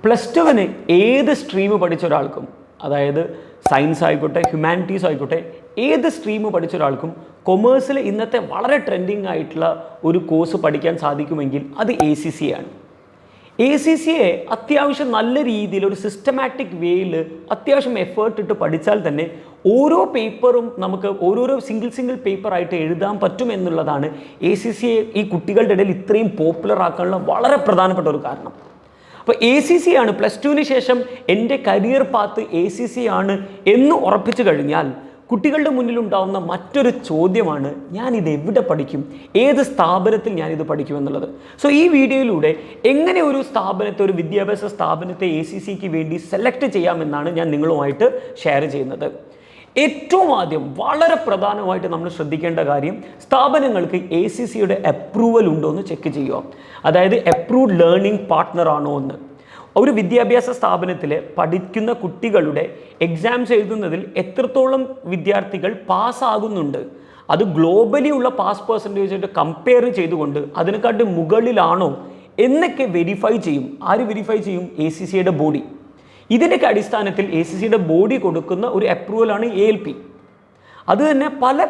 Plus ടുവിന് ഏത് stream പഠിച്ച ഒരാൾക്കും, അതായത് സയൻസ് ആയിക്കോട്ടെ ഹ്യൂമാനിറ്റീസ് ആയിക്കോട്ടെ, ഏത് സ്ട്രീം പഠിച്ച ഒരാൾക്കും കൊമേഴ്സിൽ ഇന്നത്തെ വളരെ ട്രെൻഡിങ് ആയിട്ടുള്ള ഒരു കോഴ്സ് പഠിക്കാൻ സാധിക്കുമെങ്കിൽ അത് ACC ആണ്. ACCയെ അത്യാവശ്യം നല്ല രീതിയിൽ ഒരു സിസ്റ്റമാറ്റിക് വേയിൽ അത്യാവശ്യം എഫേർട്ട് ഇട്ട് പഠിച്ചാൽ തന്നെ ഓരോ പേപ്പറും നമുക്ക് ഓരോരോ സിംഗിൾ പേപ്പറായിട്ട് എഴുതാൻ പറ്റും എന്നുള്ളതാണ് ACCയെ ഈ കുട്ടികളുടെ ഇടയിൽ ഇത്രയും പോപ്പുലർ ആക്കാനുള്ള വളരെ പ്രധാനപ്പെട്ട ഒരു കാരണം. അപ്പോൾ ACC ആണ് പ്ലസ് ടുവിന് ശേഷം എൻ്റെ കരിയർ പാത്ത് ACC ആണ് എന്ന് ഉറപ്പിച്ചു കഴിഞ്ഞാൽ കുട്ടികളുടെ മുന്നിലുണ്ടാവുന്ന മറ്റൊരു ചോദ്യമാണ്, ഞാനിത് എവിടെ പഠിക്കും, ഏത് സ്ഥാപനത്തിൽ ഞാനിത് പഠിക്കുമെന്നുള്ളത്. സോ ഈ വീഡിയോയിലൂടെ എങ്ങനെ ഒരു സ്ഥാപനത്തെ, ഒരു വിദ്യാഭ്യാസ സ്ഥാപനത്തെ ACCക്ക് വേണ്ടി സെലക്ട് ചെയ്യാമെന്നാണ് ഞാൻ നിങ്ങളുമായിട്ട് ഷെയർ ചെയ്യുന്നത്. ഏറ്റവും ആദ്യം വളരെ പ്രധാനമായിട്ട് നമ്മൾ ശ്രദ്ധിക്കേണ്ട കാര്യം, സ്ഥാപനങ്ങൾക്ക് ACCയുടെ അപ്രൂവൽ ഉണ്ടോ എന്ന് ചെക്ക് ചെയ്യുക. അതായത് അപ്രൂവ്ഡ് ലേണിംഗ് പാർട്ട്ണർ ആണോ എന്ന്. ഒരു വിദ്യാഭ്യാസ സ്ഥാപനത്തിൽ പഠിക്കുന്ന കുട്ടികളുടെ എക്സാംസ് എഴുതുന്നതിൽ എത്രത്തോളം വിദ്യാർത്ഥികൾ പാസ്സാകുന്നുണ്ട്, അത് ഗ്ലോബലി ഉള്ള പാസ് പെർസെൻറ്റേജായിട്ട് കമ്പയർ ചെയ്തുകൊണ്ട് അതിനെക്കാട്ട് മുകളിലാണോ എന്നൊക്കെ വെരിഫൈ ചെയ്യും. ആര് വെരിഫൈ ചെയ്യും? ACCയുടെ ബോഡി. ഇതിൻ്റെയൊക്കെ അടിസ്ഥാനത്തിൽ ACCയുടെ ബോഡി കൊടുക്കുന്ന ഒരു അപ്രൂവലാണ് ALP. അത് തന്നെ പല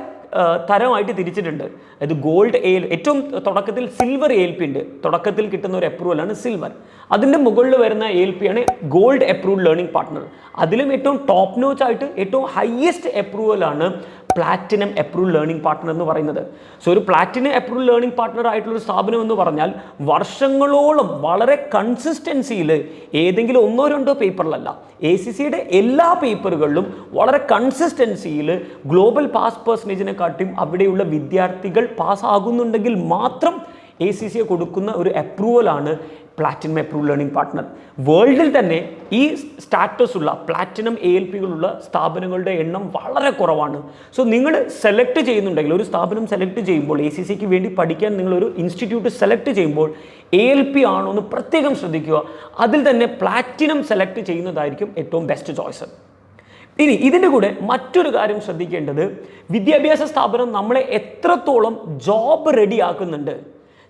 തരമായിട്ട് തിരിച്ചിട്ടുണ്ട്. അതായത് ഗോൾഡ് ഏറ്റവും തുടക്കത്തിൽ സിൽവർ ALP ഉണ്ട്. തുടക്കത്തിൽ കിട്ടുന്ന ഒരു അപ്രൂവലാണ് സിൽവർ. അതിൻ്റെ മുകളിൽ വരുന്ന ALP ആണ് ഗോൾഡ് അപ്രൂവ്ഡ് ലേണിംഗ് പാർട്ട്ണർ. അതിലും ഏറ്റവും ടോപ്പ് നോച്ച് ആയിട്ട് ഏറ്റവും ഹയസ്റ്റ് അപ്രൂവലാണ് പ്ലാറ്റിനം അപ്രൂവ്ഡ് ലേണിംഗ് പാർട്ട്ണർ എന്ന് പറയുന്നത്. സോ ഒരു പ്ലാറ്റിനം അപ്രൂവ്ഡ് ലേണിംഗ് പാർട്ട്ണർ ആയിട്ടുള്ളൊരു സ്ഥാപനം എന്ന് പറഞ്ഞാൽ വർഷങ്ങളോളം വളരെ കൺസിസ്റ്റൻസിയിൽ ഏതെങ്കിലും ഒന്നോ രണ്ടോ പേപ്പറിലല്ല, ACCയുടെ എല്ലാ പേപ്പറുകളിലും വളരെ കൺസിസ്റ്റൻസിയിൽ ഗ്ലോബൽ പാസ് പെർസെൻറ്റേജിനെക്കാട്ടും അവിടെയുള്ള വിദ്യാർത്ഥികൾ പാസ്സാകുന്നുണ്ടെങ്കിൽ മാത്രം ACCയെ കൊടുക്കുന്ന ഒരു അപ്രൂവലാണ് പ്ലാറ്റിനം അപ്രൂവ്ഡ് ലേണിംഗ് പാർട്ട്ണർ. വേൾഡിൽ തന്നെ ഈ സ്റ്റാറ്റസ് ഉള്ള പ്ലാറ്റിനം ALPകളുള്ള സ്ഥാപനങ്ങളുടെ എണ്ണം വളരെ കുറവാണ്. സോ നിങ്ങൾ സെലക്ട് ചെയ്യുന്നുണ്ടെങ്കിൽ, ഒരു സ്ഥാപനം സെലക്ട് ചെയ്യുമ്പോൾ, ACCക്ക് വേണ്ടി പഠിക്കാൻ നിങ്ങളൊരു ഇൻസ്റ്റിറ്റ്യൂട്ട് സെലക്ട് ചെയ്യുമ്പോൾ ALP ആണോ എന്ന് പ്രത്യേകം ശ്രദ്ധിക്കുക. അതിൽ തന്നെ പ്ലാറ്റിനം സെലക്ട് ചെയ്യുന്നതായിരിക്കും ഏറ്റവും ബെസ്റ്റ് ചോയ്സ്. ഇനി ഇതിൻ്റെ കൂടെ മറ്റൊരു കാര്യം ശ്രദ്ധിക്കേണ്ടത്, വിദ്യാഭ്യാസ സ്ഥാപനം നമ്മളെ എത്രത്തോളം ജോബ് റെഡി ആക്കുന്നുണ്ട്.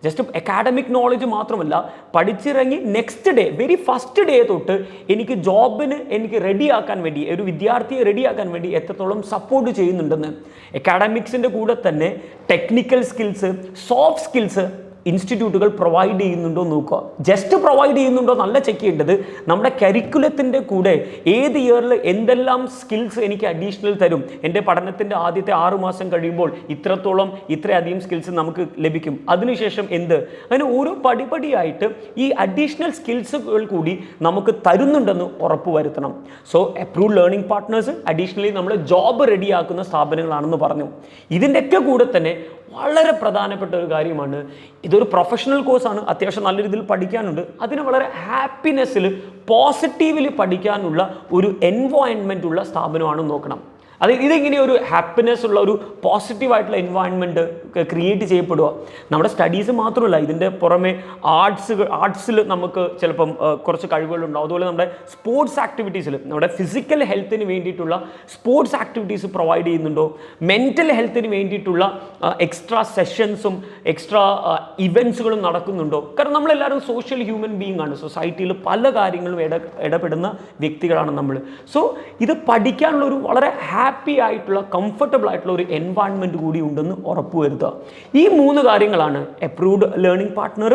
ജസ്റ്റ് അക്കാഡമിക് നോളജ് മാത്രമല്ല, പഠിച്ചിറങ്ങി next day, very first day തൊട്ട് എനിക്ക് റെഡിയാക്കാൻ വേണ്ടി, ഒരു വിദ്യാർത്ഥിയെ റെഡിയാക്കാൻ വേണ്ടി എത്രത്തോളം സപ്പോർട്ട് ചെയ്യുന്നുണ്ടെന്ന്. അക്കാഡമിക്സിൻ്റെ കൂടെ തന്നെ ടെക്നിക്കൽ സ്കിൽസ്, സോഫ്റ്റ് സ്കിൽസ് ഇൻസ്റ്റിറ്റ്യൂട്ടുകൾ പ്രൊവൈഡ് ചെയ്യുന്നുണ്ടോ നോക്കുക. ജസ്റ്റ് പ്രൊവൈഡ് ചെയ്യുന്നുണ്ടോ നല്ല ചെക്ക് ചെയ്യേണ്ടത്, നമ്മുടെ കരിക്കുലത്തിൻ്റെ കൂടെ ഏത് ഇയറിൽ എന്തെല്ലാം സ്കിൽസ് എനിക്ക് അഡീഷണൽ തരും, എൻ്റെ പഠനത്തിൻ്റെ ആദ്യത്തെ 6 മാസം കഴിയുമ്പോൾ ഇത്രയധികം സ്കിൽസ് നമുക്ക് ലഭിക്കും, അതിനുശേഷം അങ്ങനെ ഓരോ പടിപടിയായിട്ട് ഈ അഡീഷണൽ സ്കിൽസുകൾ കൂടി നമുക്ക് തരുന്നുണ്ടെന്ന് ഉറപ്പുവരുത്തണം. So approved learning partners additionally നമ്മൾ ജോബ് റെഡിയാക്കുന്ന സ്ഥാപനങ്ങളാണെന്ന് പറഞ്ഞു. ഇതിൻ്റെയൊക്കെ കൂടെ തന്നെ വളരെ പ്രധാനപ്പെട്ട ഒരു കാര്യമാണ്, ഇതൊരു പ്രൊഫഷണൽ കോഴ്സാണ്, അത്യാവശ്യം നല്ല രീതിയിൽ പഠിക്കാനുണ്ട്. അതിന് വളരെ ഹാപ്പിനെസ്സിൽ പോസിറ്റീവിൽ പഠിക്കാനുള്ള ഒരു എൻവയോൺമെൻ്റ് ഉള്ള സ്ഥാപനമാണെന്ന് നോക്കണം. ഇതെങ്ങനെ ഒരു ഹാപ്പിനെസ് ഉള്ള ഒരു പോസിറ്റീവായിട്ടുള്ള എൻവയോൺമെൻറ്റ് ക്രിയേറ്റ് ചെയ്യപ്പെടുക. നമ്മുടെ സ്റ്റഡീസ് മാത്രമല്ല, ഇതിൻ്റെ പുറമെ ആർട്സിൽ നമുക്ക് ചിലപ്പം കുറച്ച് കഴിവുകളുണ്ടാവും. അതുപോലെ നമ്മുടെ സ്പോർട്സ് ആക്ടിവിറ്റീസിൽ, നമ്മുടെ ഫിസിക്കൽ ഹെൽത്തിന് വേണ്ടിയിട്ടുള്ള സ്പോർട്സ് ആക്ടിവിറ്റീസ് പ്രൊവൈഡ് ചെയ്യുന്നുണ്ടോ, മെൻ്റൽ ഹെൽത്തിന് വേണ്ടിയിട്ടുള്ള എക്സ്ട്രാ സെഷൻസും എക്സ്ട്രാ ഇവൻറ്റ്സുകളും നടക്കുന്നുണ്ടോ. കാരണം നമ്മളെല്ലാവരും സോഷ്യൽ ഹ്യൂമൻ ബീയിങ് ആണ്. സൊസൈറ്റിയിൽ പല കാര്യങ്ങളും ഇടപെടുന്ന വ്യക്തികളാണ് നമ്മൾ. സോ ഇത് പഠിക്കാനുള്ള ഒരു വളരെ ഹാപ്പി ആയിട്ടുള്ള, കംഫർട്ടബിൾ ആയിട്ടുള്ള ഒരു എൻവയോൺമെൻറ്റ് കൂടി ഉണ്ടെന്ന് ഉറപ്പുവരുത്തുക. ഈ 3 കാര്യങ്ങളാണ് അപ്രൂവ്ഡ് ലേണിംഗ് പാർട്ട്ണർ,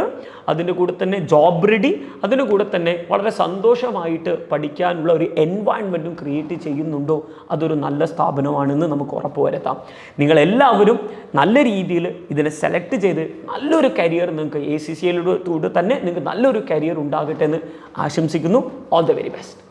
അതിൻ്റെ കൂടെ തന്നെ ജോബ് റെഡി, അതിൻ്റെ കൂടെ തന്നെ വളരെ സന്തോഷമായിട്ട് പഠിക്കാനുള്ള ഒരു എൻവയോൺമെൻറ്റും ക്രിയേറ്റ് ചെയ്യുന്നുണ്ടോ, അതൊരു നല്ല സ്ഥാപനമാണെന്ന് നമുക്ക് ഉറപ്പുവരുത്താം. നിങ്ങളെല്ലാവരും നല്ല രീതിയിൽ ഇതിനെ സെലക്ട് ചെയ്ത് നല്ലൊരു കരിയർ നിങ്ങൾക്ക് ACCയിലൂടെ തന്നെ നിങ്ങൾക്ക് നല്ലൊരു കരിയർ ഉണ്ടാകട്ടെ എന്ന് ആശംസിക്കുന്നു. All the very best.